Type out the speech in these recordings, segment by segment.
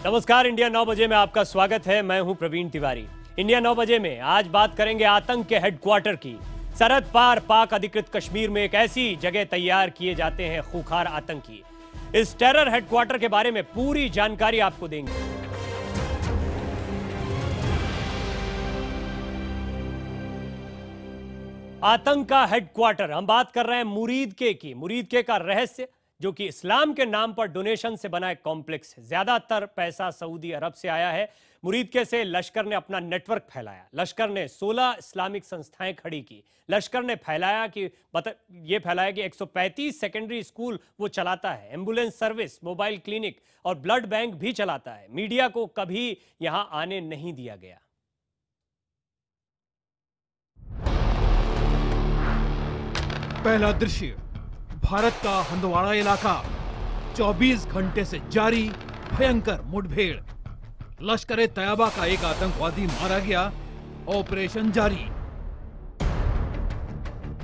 नमस्कार, इंडिया 9 बजे में आपका स्वागत है। मैं हूं प्रवीण तिवारी। इंडिया 9 बजे में आज बात करेंगे आतंक के हेडक्वार्टर की। सरहद पार पाक अधिकृत कश्मीर में एक ऐसी जगह तैयार किए जाते हैं खूंखार आतंकी। इस टेरर हेडक्वार्टर के बारे में पूरी जानकारी आपको देंगे। आतंक का हेडक्वार्टर, हम बात कर रहे हैं मुरीदके की। मुरीदके का रहस्य, जो कि इस्लाम के नाम पर डोनेशन से बना एक कॉम्प्लेक्स है। ज्यादातर पैसा सऊदी अरब से आया है। मुरीदके से लश्कर ने अपना नेटवर्क फैलाया। लश्कर ने 16 इस्लामिक संस्थाएं खड़ी की। लश्कर ने फैलाया कि 135 सेकेंडरी स्कूल वो चलाता है। एम्बुलेंस सर्विस, मोबाइल क्लिनिक और ब्लड बैंक भी चलाता है। मीडिया को कभी यहां आने नहीं दिया गया। पहला दृश्य, भारत का हंदवाड़ा इलाका। 24 घंटे से जारी भयंकर मुठभेड़। लश्कर तैयबा का एक आतंकवादी मारा गया, ऑपरेशन जारी।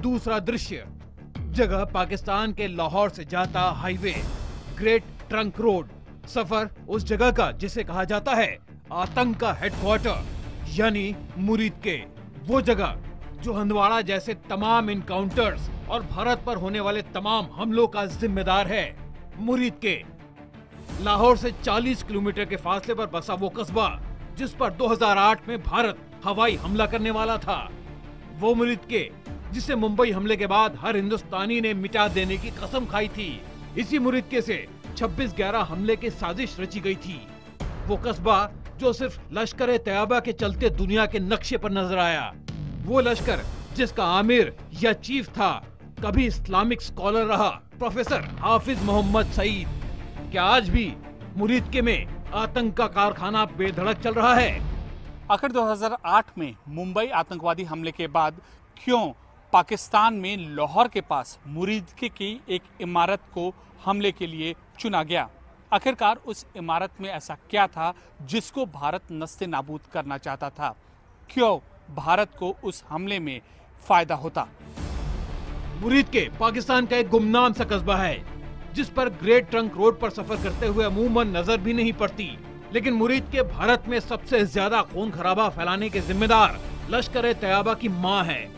दूसरा दृश्य, जगह पाकिस्तान के लाहौर से जाता हाईवे, ग्रेट ट्रंक रोड। सफर उस जगह का जिसे कहा जाता है आतंक का हेडक्वार्टर, यानी मुरीदके। वो जगह जो हंदवाड़ा जैसे तमाम इनकाउंटर्स और भारत पर होने वाले तमाम हमलों का जिम्मेदार है। मुरीदके लाहौर से 40 किलोमीटर के फासले पर बसा वो कस्बा जिस पर 2008 में भारत हवाई हमला करने वाला था। वो मुरीदके जिसे मुंबई हमले के बाद हर हिंदुस्तानी ने मिटा देने की कसम खाई थी। इसी मुरीदके से 26/11 हमले की साजिश रची गई थी। वो कस्बा जो सिर्फ लश्कर तैयबा के चलते दुनिया के नक्शे पर नजर आया। वो लश्कर जिसका आमिर या चीफ था कभी इस्लामिक स्कॉलर रहा, प्रोफेसर हाफिज मोहम्मद सईद। क्या आज भी मुरीदके में आतंक का कारखाना बेधड़क चल रहा है? आखिर 2008 में मुंबई आतंकवादी हमले के बाद क्यों पाकिस्तान में लाहौर के पास मुरीदके की एक इमारत को हमले के लिए चुना गया? आखिरकार उस इमारत में ऐसा क्या था जिसको भारत नस्ते नाबूद करना चाहता था? क्यों भारत को उस हमले में फायदा होता? मुरीदके पाकिस्तान का एक गुमनाम सा कस्बा है जिस पर ग्रेट ट्रंक रोड पर सफर करते हुए अमूमन नजर भी नहीं पड़ती। लेकिन मुरीदके भारत में सबसे ज्यादा खून खराबा फैलाने के जिम्मेदार लश्कर तैयबा की मां है।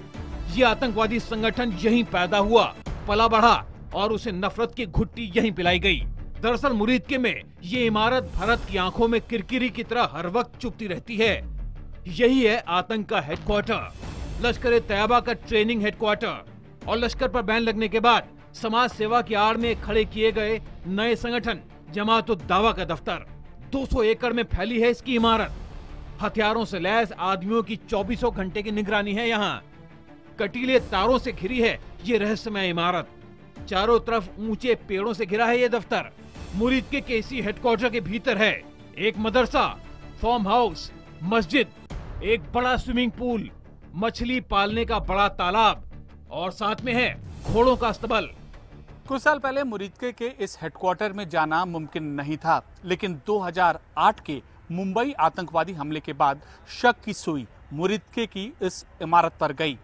ये आतंकवादी संगठन यहीं पैदा हुआ, पला बढ़ा और उसे नफरत की घुट्टी यहीं पिलाई गई। दरअसल मुरीदके में ये इमारत भारत की आंखों में किरकिरी की तरह हर वक्त चुभती रहती है। यही है आतंक का हेडक्वार्टर, लश्कर तैयबा का ट्रेनिंग हेडक्वार्टर। और लश्कर पर बैन लगने के बाद समाज सेवा की आड़ में खड़े किए गए नए संगठन जमात-उद-दावा का दफ्तर। 200 एकड़ में फैली है इसकी इमारत। हथियारों से लैस आदमियों की 24 घंटे की निगरानी है यहाँ। कटीले तारों से घिरी है ये रहस्यमय इमारत। चारों तरफ ऊंचे पेड़ों से घिरा है ये दफ्तर। मुरीदके के इसी हेडक्वार्टर के भीतर है एक मदरसा, फार्म हाउस, मस्जिद, एक बड़ा स्विमिंग पूल, मछली पालने का बड़ा तालाब और साथ में है घोड़ों का अस्तबल। कुछ साल पहले मुरीदके के इस हेडक्वार्टर में जाना मुमकिन नहीं था, लेकिन 2008 के मुंबई आतंकवादी हमले के बाद शक की सुई मुरीदके की इस इमारत पर गई।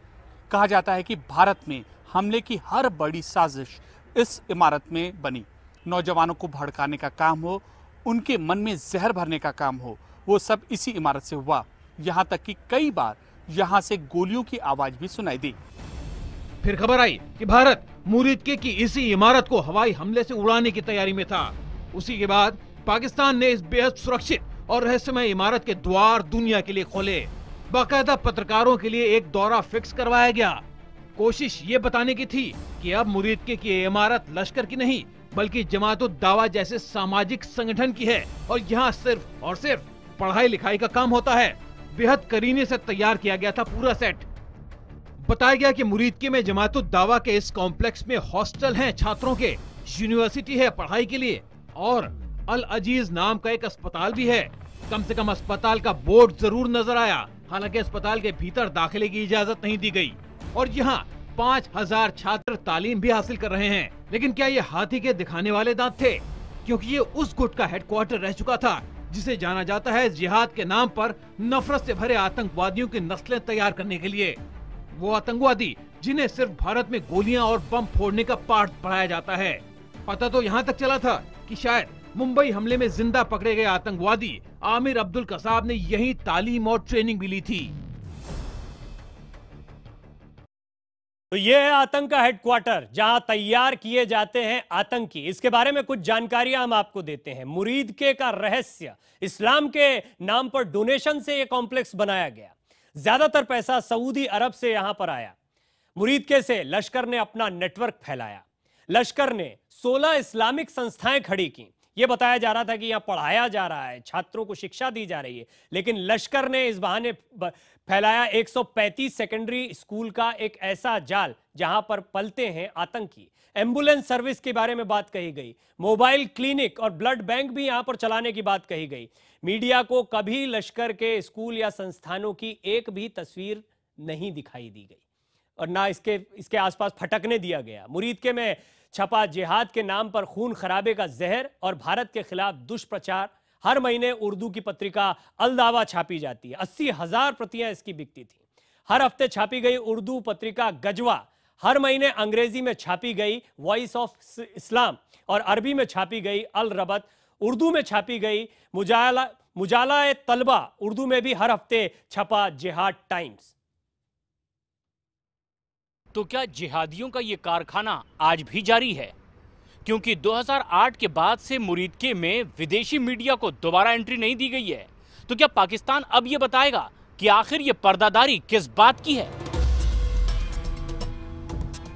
कहा जाता है कि भारत में हमले की हर बड़ी साजिश इस इमारत में बनी। नौजवानों को भड़काने का काम हो, उनके मन में जहर भरने का काम हो, वो सब इसी इमारत से हुआ। यहाँ तक कि कई बार यहाँ से गोलियों की आवाज भी सुनाई दी। फिर खबर आई कि भारत मुरीदके की इसी इमारत को हवाई हमले से उड़ाने की तैयारी में था। उसी के बाद पाकिस्तान ने इस बेहद सुरक्षित और रहस्यमय इमारत के द्वार दुनिया के लिए खोले। बाकायदा पत्रकारों के लिए एक दौरा फिक्स करवाया गया। कोशिश ये बताने की थी कि अब मुरीदके की इमारत लश्कर की नहीं बल्कि जमात-उद-दावा जैसे सामाजिक संगठन की है और यहाँ सिर्फ और सिर्फ पढ़ाई लिखाई का काम होता है। बेहद करीने से तैयार किया गया था पूरा सेट। बताया गया कि मुरीदके में जमात-उद-दावा के इस कॉम्प्लेक्स में हॉस्टल हैं छात्रों के, यूनिवर्सिटी है पढ़ाई के लिए और अल अजीज नाम का एक अस्पताल भी है। कम से कम अस्पताल का बोर्ड जरूर नजर आया, हालांकि अस्पताल के भीतर दाखिले की इजाजत नहीं दी गई। और यहाँ 5000 छात्र तालीम भी हासिल कर रहे हैं। लेकिन क्या ये हाथी के दिखाने वाले दांत थे? क्योंकि ये उस गुट का हेडक्वार्टर रह चुका था जिसे जाना जाता है जिहाद के नाम पर नफरत से भरे आतंकवादियों की नस्लें तैयार करने के लिए। वो आतंकवादी जिन्हें सिर्फ भारत में गोलियां और बम फोड़ने का पाठ पढ़ाया जाता है। पता तो यहाँ तक चला था कि शायद मुंबई हमले में जिंदा पकड़े गए आतंकवादी आमिर अब्दुल कसाब ने यही तालीम और ट्रेनिंग भी ली थी। तो यह है आतंक का हेडक्वार्टर, जहां तैयार किए जाते हैं आतंकी। इसके बारे में कुछ जानकारियां हम आपको देते हैं। मुरीदके का रहस्य, इस्लाम के नाम पर डोनेशन से यह कॉम्प्लेक्स बनाया गया। ज्यादातर पैसा सऊदी अरब से यहां पर आया। मुरीदके से लश्कर ने अपना नेटवर्क फैलाया। लश्कर ने 16 इस्लामिक संस्थाएं खड़ी की। यह बताया जा रहा था कि यहां पढ़ाया जा रहा है, छात्रों को शिक्षा दी जा रही है, लेकिन लश्कर ने इस बहाने फैलाया 135 सेकेंडरी स्कूल का एक ऐसा जाल जहां पर पलते हैं आतंकी। एम्बुलेंस सर्विस के बारे में बात कही गई, मोबाइल क्लिनिक और ब्लड बैंक भी यहां पर चलाने की बात कही गई। मीडिया को कभी लश्कर के स्कूल या संस्थानों की एक भी तस्वीर नहीं दिखाई दी गई और ना इसके आसपास फटकने दिया गया। मुरीदके में छपा जिहाद के नाम पर खून खराबे का जहर और भारत के खिलाफ दुष्प्रचार। हर महीने उर्दू की पत्रिका अल दावा छापी जाती है, 80,000 प्रतियां इसकी बिकती थी। हर हफ्ते छापी गई उर्दू पत्रिका गजवा, हर महीने अंग्रेजी में छापी गई वॉइस ऑफ इस्लाम और अरबी में छापी गई अल रबत, उर्दू में छापी गई मुजाला तलबा, उर्दू में भी हर हफ्ते छपा जिहाद टाइम्स। तो क्या जिहादियों का ये कारखाना आज भी जारी है? क्योंकि 2008 के बाद से मुरीदके में विदेशी मीडिया को दोबारा एंट्री नहीं दी गई है। तो क्या पाकिस्तान अब ये बताएगा कि आखिर ये पर्दादारी किस बात की है?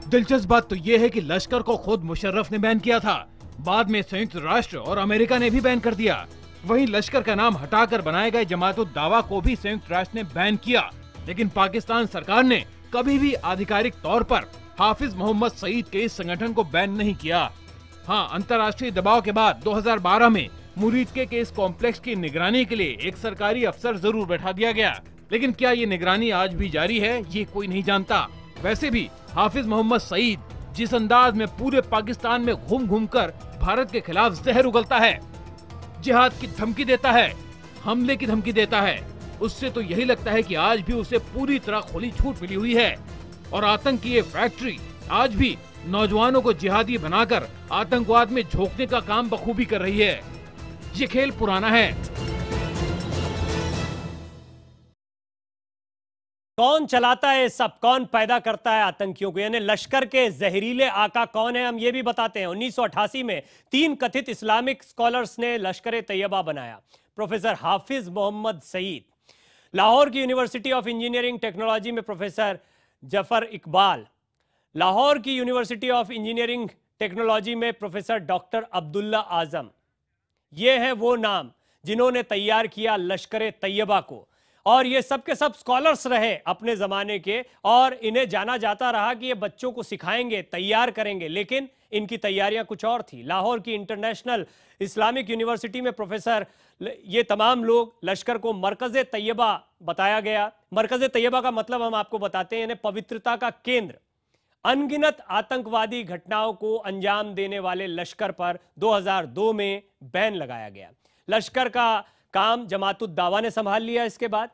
दिलचस्प बात तो यह है कि लश्कर को खुद मुशर्रफ ने बैन किया था, बाद में संयुक्त राष्ट्र और अमेरिका ने भी बैन कर दिया। वहीं लश्कर का नाम हटाकर बनाए गए जमात उद दावा को भी संयुक्त राष्ट्र ने बैन किया, लेकिन पाकिस्तान सरकार ने कभी भी आधिकारिक तौर पर हाफिज मोहम्मद सईद के इस संगठन को बैन नहीं किया। हाँ, अंतर्राष्ट्रीय दबाव के बाद 2012 में मुरीदके के इस कॉम्प्लेक्स की निगरानी के लिए एक सरकारी अफसर जरूर बैठा दिया गया, लेकिन क्या ये निगरानी आज भी जारी है, ये कोई नहीं जानता। वैसे भी हाफिज मोहम्मद सईद जिस अंदाज में पूरे पाकिस्तान में घूम घूम कर भारत के खिलाफ जहर उगलता है, जिहाद की धमकी देता है, हमले की धमकी देता है, उससे तो यही लगता है कि आज भी उसे पूरी तरह खुली छूट मिली हुई है। और आतंक की ये फैक्ट्री आज भी नौजवानों को जिहादी बनाकर आतंकवाद में झोंकने का काम बखूबी कर रही है। ये खेल पुराना है। कौन चलाता है सब, कौन पैदा करता है आतंकियों को, यानी लश्कर के जहरीले आका कौन है, हम ये भी बताते हैं। 1988 में 3 कथित इस्लामिक स्कॉलर्स ने लश्कर तैयबा बनाया। प्रोफेसर हाफिज मोहम्मद सईद, लाहौर की यूनिवर्सिटी ऑफ इंजीनियरिंग टेक्नोलॉजी में प्रोफेसर जफर इकबाल, लाहौर की यूनिवर्सिटी ऑफ इंजीनियरिंग टेक्नोलॉजी में प्रोफेसर डॉक्टर अब्दुल्ला आजम। ये हैं वो नाम जिन्होंने तैयार किया लश्कर तैयबा को, और ये सब के सब स्कॉलर्स रहे अपने ज़माने के, और इन्हें जाना जाता रहा कि ये बच्चों को सिखाएंगे, तैयार करेंगे, लेकिन इनकी तैयारियां कुछ और थी। लाहौर की इंटरनेशनल इस्लामिक यूनिवर्सिटी में प्रोफेसर, ये तमाम लोग लश्कर को मरकज़ तैयबा बताया गया। मरकज़ तैयबा का मतलब हम आपको बताते हैं, यानी पवित्रता का केंद्र। अनगिनत आतंकवादी घटनाओं को अंजाम देने वाले लश्कर पर 2002 में बैन लगाया गया। लश्कर का काम जमात उद दावा ने संभाल लिया। इसके बाद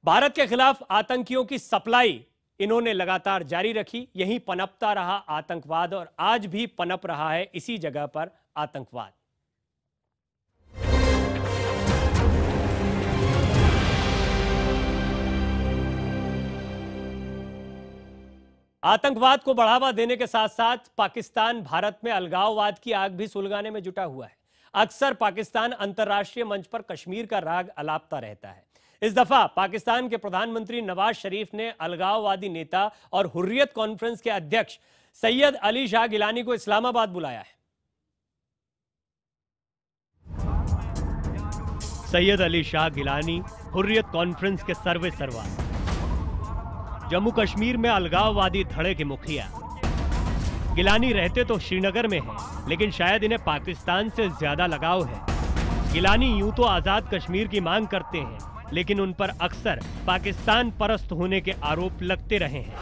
भारत के खिलाफ आतंकियों की सप्लाई इन्होंने लगातार जारी रखी। यहीं पनपता रहा आतंकवाद, और आज भी पनप रहा है इसी जगह पर आतंकवाद। आतंकवाद को बढ़ावा देने के साथ साथ पाकिस्तान भारत में अलगाववाद की आग भी सुलगाने में जुटा हुआ है। अक्सर पाकिस्तान अंतर्राष्ट्रीय मंच पर कश्मीर का राग अलापता रहता है। इस दफा पाकिस्तान के प्रधानमंत्री नवाज शरीफ ने अलगाववादी नेता और हुर्रियत कॉन्फ्रेंस के अध्यक्ष सैयद अली शाह गिलानी को इस्लामाबाद बुलाया है। सैयद अली शाह गिलानी हुर्रियत कॉन्फ्रेंस के सर्वे सर्वा, जम्मू कश्मीर में अलगाववादी धड़े के मुखिया। गिलानी रहते तो श्रीनगर में हैं, लेकिन शायद इन्हें पाकिस्तान से ज्यादा लगाव है। गिलानी यूं तो आजाद कश्मीर की मांग करते हैं, लेकिन उन पर अक्सर पाकिस्तान परस्त होने के आरोप लगते रहे हैं।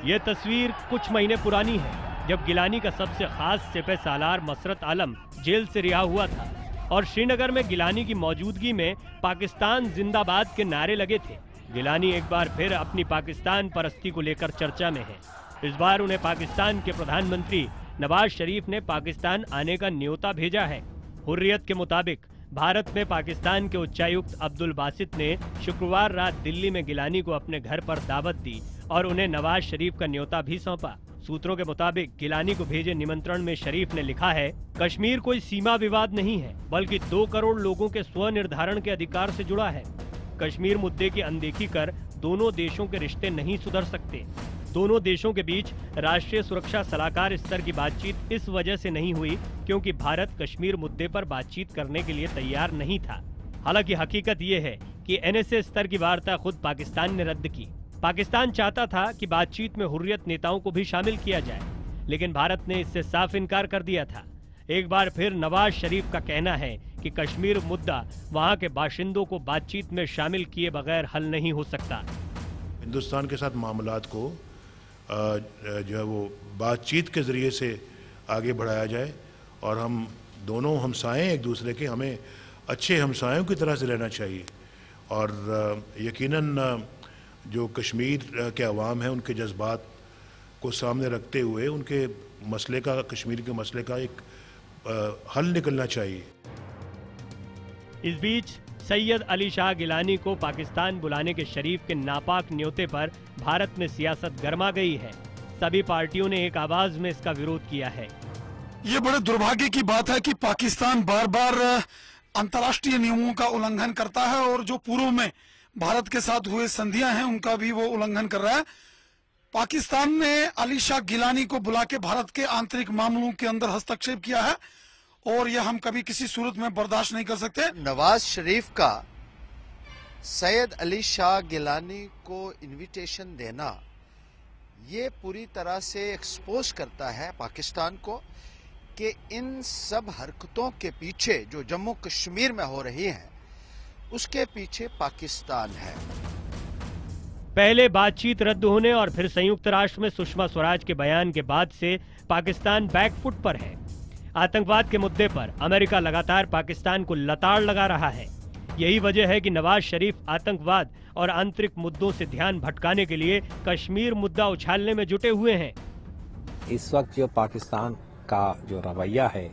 ये तस्वीर कुछ महीने पुरानी है, जब गिलानी का सबसे खास सिपह सालार मसरत आलम जेल से रिहा हुआ था और श्रीनगर में गिलानी की मौजूदगी में पाकिस्तान जिंदाबाद के नारे लगे थे। गिलानी एक बार फिर अपनी पाकिस्तान परस्ती को लेकर चर्चा में है। इस बार उन्हें पाकिस्तान के प्रधानमंत्री नवाज शरीफ ने पाकिस्तान आने का न्योता भेजा है। हुर्रियत के मुताबिक भारत में पाकिस्तान के उच्चायुक्त अब्दुल बासित ने शुक्रवार रात दिल्ली में गिलानी को अपने घर पर दावत दी और उन्हें नवाज शरीफ का न्योता भी सौंपा। सूत्रों के मुताबिक गिलानी को भेजे निमंत्रण में शरीफ ने लिखा है, कश्मीर कोई सीमा विवाद नहीं है, बल्कि 2 करोड़ लोगों के स्वनिर्धारण के अधिकार से जुड़ा है। कश्मीर मुद्दे की अनदेखी कर दोनों देशों के रिश्ते नहीं सुधर सकते। दोनों देशों के बीच राष्ट्रीय सुरक्षा सलाहकार स्तर की बातचीत इस वजह से नहीं हुई क्योंकि भारत कश्मीर मुद्दे पर बातचीत करने के लिए तैयार नहीं था। हालांकि हकीकत ये है कि एनएसए स्तर की वार्ता खुद पाकिस्तान ने रद्द की। पाकिस्तान चाहता था कि बातचीत में हुर्रियत नेताओं को भी शामिल किया जाए, लेकिन भारत ने इससे साफ इनकार कर दिया था। एक बार फिर नवाज शरीफ का कहना है कि कश्मीर मुद्दा वहां के बाशिंदों को बातचीत में शामिल किए बगैर हल नहीं हो सकता। हिंदुस्तान के साथ मामलात को जो है वो बातचीत के ज़रिए से आगे बढ़ाया जाए और हम दोनों हमसाए एक दूसरे के, हमें अच्छे हमसायों की तरह से रहना चाहिए और यकीनन जो कश्मीर के अवाम हैं उनके जज्बात को सामने रखते हुए उनके मसले का, कश्मीर के मसले का एक हल निकलना चाहिए। इस बीच सैयद अली शाह गिलानी को पाकिस्तान बुलाने के शरीफ के नापाक न्योते पर भारत में सियासत गर्मा गई है। सभी पार्टियों ने एक आवाज में इसका विरोध किया है। ये बड़े दुर्भाग्य की बात है कि पाकिस्तान बार बार अंतर्राष्ट्रीय नियमों का उल्लंघन करता है और जो पूर्व में भारत के साथ हुए संधियां हैं उनका भी वो उल्लंघन कर रहा है। पाकिस्तान ने अली शाह गिलानी को बुला के भारत के आंतरिक मामलों के अंदर हस्तक्षेप किया है और यह हम कभी किसी सूरत में बर्दाश्त नहीं कर सकते। नवाज शरीफ का सैयद अली शाह गिलानी को इनविटेशन देना ये पूरी तरह से एक्सपोज करता है पाकिस्तान को कि इन सब हरकतों के पीछे जो जम्मू कश्मीर में हो रही हैं उसके पीछे पाकिस्तान है। पहले बातचीत रद्द होने और फिर संयुक्त राष्ट्र में सुषमा स्वराज के बयान के बाद से पाकिस्तान बैकफुट पर है। आतंकवाद के मुद्दे पर अमेरिका लगातार पाकिस्तान को लताड़ लगा रहा है। यही वजह है कि नवाज शरीफ आतंकवाद और आंतरिक मुद्दों से ध्यान भटकाने के लिए कश्मीर मुद्दा उछालने में जुटे हुए हैं। इस वक्त जो पाकिस्तान का जो रवैया है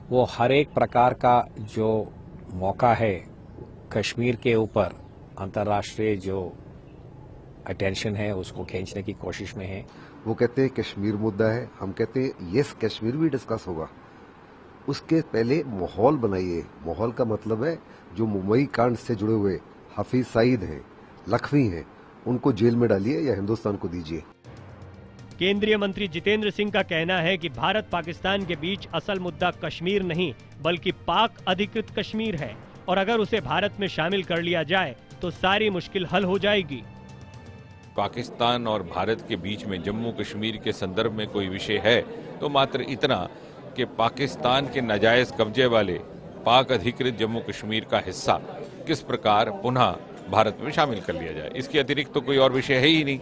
वो हर एक प्रकार का जो मौका है कश्मीर के ऊपर अंतर्राष्ट्रीय जो अटेंशन है उसको खींचने की कोशिश में है। वो कहते हैं कश्मीर मुद्दा है, हम कहते हैं यस कश्मीर भी डिस्कस होगा। उसके पहले माहौल बनाइए। माहौल का मतलब है जो मुंबई कांड से जुड़े हुए हफीज सईद हैं, लखवी हैं, उनको जेल में डालिए या हिंदुस्तान को दीजिए। केंद्रीय मंत्री जितेंद्र सिंह का कहना है कि भारत पाकिस्तान के बीच असल मुद्दा कश्मीर नहीं बल्कि पाक अधिकृत कश्मीर है और अगर उसे भारत में शामिल कर लिया जाए तो सारी मुश्किल हल हो जाएगी। पाकिस्तान और भारत के बीच में जम्मू कश्मीर के संदर्भ में कोई विषय है तो मात्र इतना कि पाकिस्तान के नाजायज कब्जे वाले पाक अधिकृत जम्मू कश्मीर का हिस्सा किस प्रकार पुनः भारत में शामिल कर लिया जाए। इसके अतिरिक्त तो कोई और विषय है ही नहीं।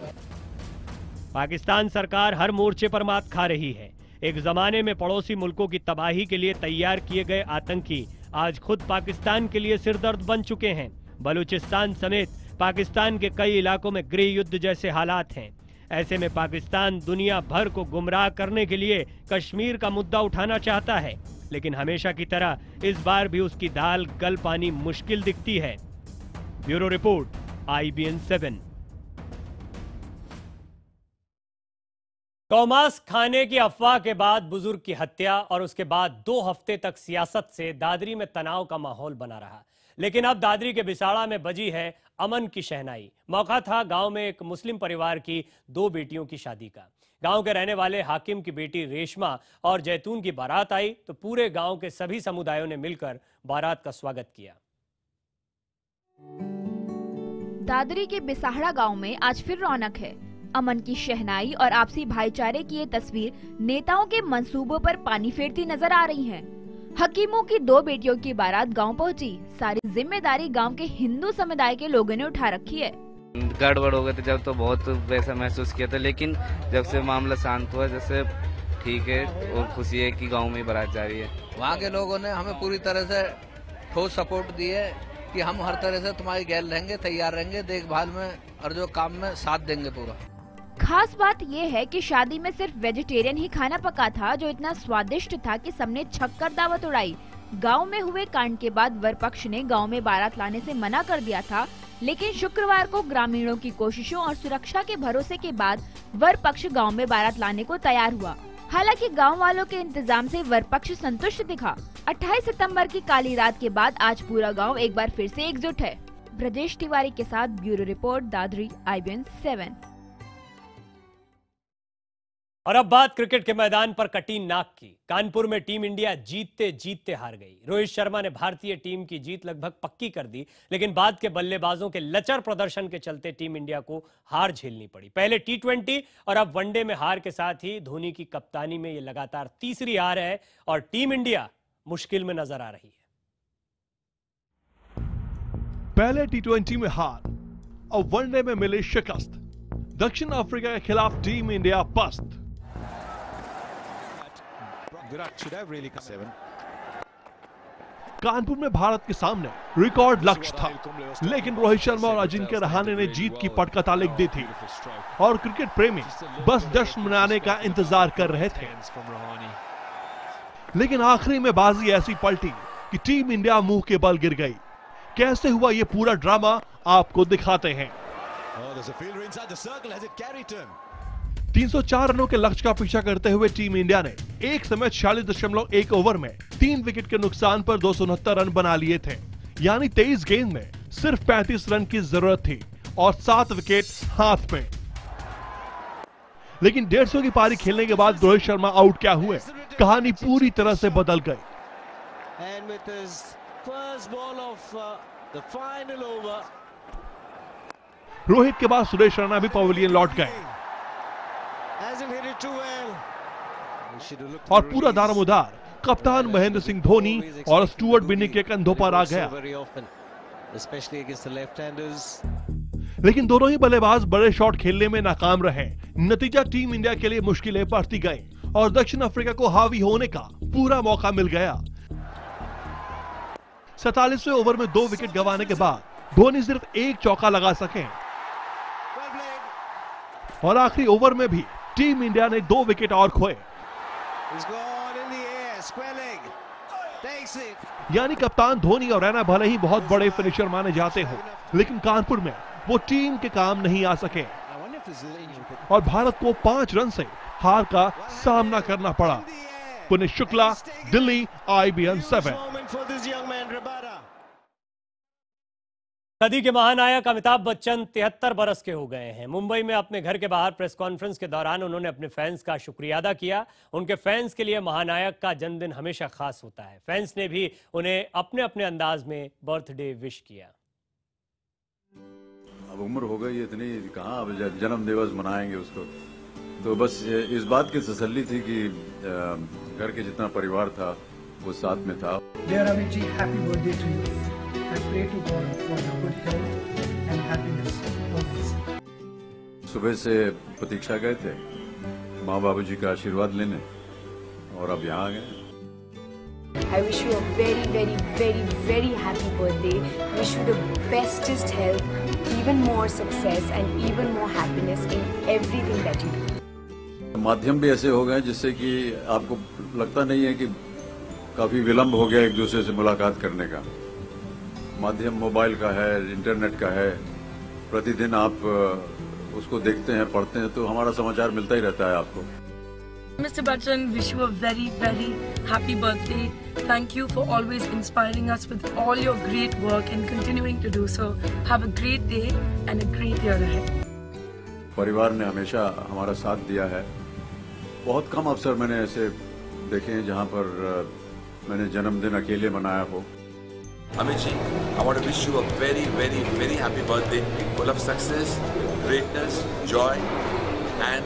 पाकिस्तान सरकार हर मोर्चे पर मात खा रही है। एक जमाने में पड़ोसी मुल्कों की तबाही के लिए तैयार किए गए आतंकी आज खुद पाकिस्तान के लिए सिरदर्द बन चुके हैं। बलूचिस्तान समेत पाकिस्तान के कई इलाकों में गृह युद्ध जैसे हालात हैं। ऐसे में पाकिस्तान दुनिया भर को गुमराह करने के लिए कश्मीर का मुद्दा उठाना चाहता है, लेकिन हमेशा की तरह इस बार भी उसकी दाल गल पानी मुश्किल दिखती है। Bureau report, IBN 7। गौमांस खाने की अफवाह के बाद बुजुर्ग की हत्या और उसके बाद 2 हफ्ते तक सियासत से दादरी में तनाव का माहौल बना रहा। लेकिन अब दादरी के बिसाड़ा में बजी है अमन की शहनाई। मौका था गांव में एक मुस्लिम परिवार की 2 बेटियों की शादी का। गांव के रहने वाले हाकिम की बेटी रेशमा और जैतून की बारात आई तो पूरे गांव के सभी समुदायों ने मिलकर बारात का स्वागत किया। दादरी के बिसाहड़ा गांव में आज फिर रौनक है। अमन की शहनाई और आपसी भाईचारे की ये तस्वीर नेताओं के मंसूबों पर पानी फेरती नजर आ रही है। हकीमों की 2 बेटियों की बारात गांव पहुंची। सारी जिम्मेदारी गांव के हिंदू समुदाय के लोगों ने उठा रखी है। गड़बड़ हो गए थे जब तो बहुत वैसा महसूस किया था, लेकिन जब से मामला शांत हुआ जैसे ठीक है और खुशी है कि गांव में बारात जा रही है। वहाँ के लोगों ने हमें पूरी तरह से ठोस सपोर्ट दी है कि हम हर तरह से तुम्हारी गैर रहेंगे, तैयार रहेंगे, देखभाल में और जो काम में साथ देंगे पूरा। खास बात ये है कि शादी में सिर्फ वेजिटेरियन ही खाना पका था, जो इतना स्वादिष्ट था कि सबने छक्कर दावत उड़ाई। गांव में हुए कांड के बाद वर पक्ष ने गांव में बारात लाने से मना कर दिया था, लेकिन शुक्रवार को ग्रामीणों की कोशिशों और सुरक्षा के भरोसे के बाद वर पक्ष गांव में बारात लाने को तैयार हुआ। हालांकि गांव वालों के इंतजाम से वर पक्ष संतुष्ट दिखा। 28 सितंबर की काली रात के बाद आज पूरा गांव एक बार फिर से एकजुट है। ब्रजेश तिवारी के साथ ब्यूरो रिपोर्ट, दादरी, IBN 7। और अब बात क्रिकेट के मैदान पर कटी नाक की। कानपुर में टीम इंडिया जीतते जीतते हार गई। रोहित शर्मा ने भारतीय टीम की जीत लगभग पक्की कर दी, लेकिन बाद के बल्लेबाजों के लचर प्रदर्शन के चलते टीम इंडिया को हार झेलनी पड़ी। पहले T20 और अब वनडे में हार के साथ ही धोनी की कप्तानी में ये लगातार तीसरी हार है और टीम इंडिया मुश्किल में नजर आ रही है। पहले T20 में हार, अब वनडे में मिली शिकस्त। दक्षिण अफ्रीका के खिलाफ टीम इंडिया पस्त। कानपुर में भारत के सामने रिकॉर्ड लक्ष्य था, लेकिन रोहित शर्मा और अजिंक्य रहाणे ने जीत की पटकथा लिख दी थी और क्रिकेट प्रेमी बस जश्न मनाने का इंतजार कर रहे थे। लेकिन आखिरी में बाजी ऐसी पलटी कि टीम इंडिया मुंह के बल गिर गई। कैसे हुआ ये पूरा ड्रामा आपको दिखाते हैं। 304 रनों के लक्ष्य का पीछा करते हुए टीम इंडिया ने एक समय 46.1 ओवर में 3 विकेट के नुकसान पर 269 रन बना लिए थे। यानी 23 गेंद में सिर्फ 35 रन की जरूरत थी और 7 विकेट हाथ में। लेकिन 150 की पारी खेलने के बाद रोहित शर्मा आउट क्या हुए, कहानी पूरी तरह से बदल गई। रोहित के बाद सुरेश रैना भी पवेलियन लौट गए और पूरा दारोमदार कप्तान महेंद्र सिंह धोनी और स्टुअर्ट बिन्नी के कंधों पर आ गया। लेकिन दोनों ही बल्लेबाज बड़े शॉट खेलने में नाकाम रहे। नतीजा टीम इंडिया के लिए मुश्किलें बढ़ती गई और दक्षिण अफ्रीका को हावी होने का पूरा मौका मिल गया। 47वें ओवर में 2 विकेट गंवाने के बाद धोनी सिर्फ एक चौका लगा सके और आखिरी ओवर में भी टीम इंडिया ने 2 विकेट और खोए। यानी कप्तान धोनी और रैना भले ही बहुत बड़े फिनिशर माने जाते हो, लेकिन कानपुर में वो टीम के काम नहीं आ सके और भारत को 5 रन से हार का सामना करना पड़ा। पुनीत शुक्ला, दिल्ली, IBN 7। सदी के महानायक अमिताभ बच्चन 73 बरस के हो गए हैं। मुंबई में अपने घर के बाहर प्रेस कॉन्फ्रेंस के दौरान उन्होंने अपने फैंस का शुक्रिया अदा किया। उनके फैंस के लिए महानायक का जन्मदिन हमेशा खास होता है। फैंस ने भी उन्हें अपने अपने अंदाज में बर्थडे विश किया। अब उम्र हो गई इतनी, कहाँ अब जन्म दिवस मनाएंगे उसको, तो बस इस बात की तसल्ली थी कि घर के जितना परिवार था वो साथ में था। I pray to God for your good health and happiness always. सुबह से प्रतीक्षा गए थे माँ बाबूजी का आशीर्वाद लेने और अब यहाँ आ गए। I wish you a very, very, very, very happy birthday. Wish you the bestest health, even more success and even more happiness in everything that you do. माध्यम भी ऐसे हो गए जिससे कि आपको लगता नहीं है कि काफी विलम्ब हो गया एक दूसरे से मुलाकात करने का। माध्यम मोबाइल का है, इंटरनेट का है, प्रतिदिन आप उसको देखते हैं, पढ़ते हैं, तो हमारा समाचार मिलता ही रहता है आपको। Mr. Bachchan, wish you a very, very happy birthday. Thank you for always inspiring us with all your great work and continuing to do so. Have a great day and a great year ahead. परिवार ने हमेशा हमारा साथ दिया है। बहुत कम अवसर मैंने ऐसे देखे हैं जहां पर मैंने जन्मदिन अकेले मनाया हो। Amit ji, I want to wish you a very, very, very happy birthday, full of success, greatness, joy and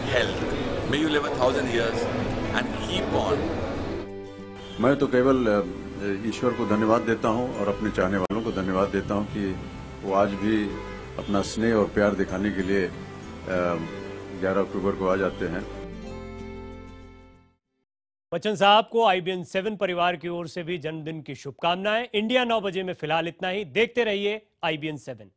health. May you live 1,000 years and keep on. मैं तो केवल ईश्वर को धन्यवाद देता हूं और अपने चाहने वालों को धन्यवाद देता हूं कि वो आज भी अपना स्नेह और प्यार दिखाने के लिए 11 अक्टूबर को आ जाते हैं। बच्चन साहब को IBN 7 परिवार की ओर से भी जन्मदिन की शुभकामनाएं। इंडिया 9 बजे में फिलहाल इतना ही। देखते रहिए IBN 7।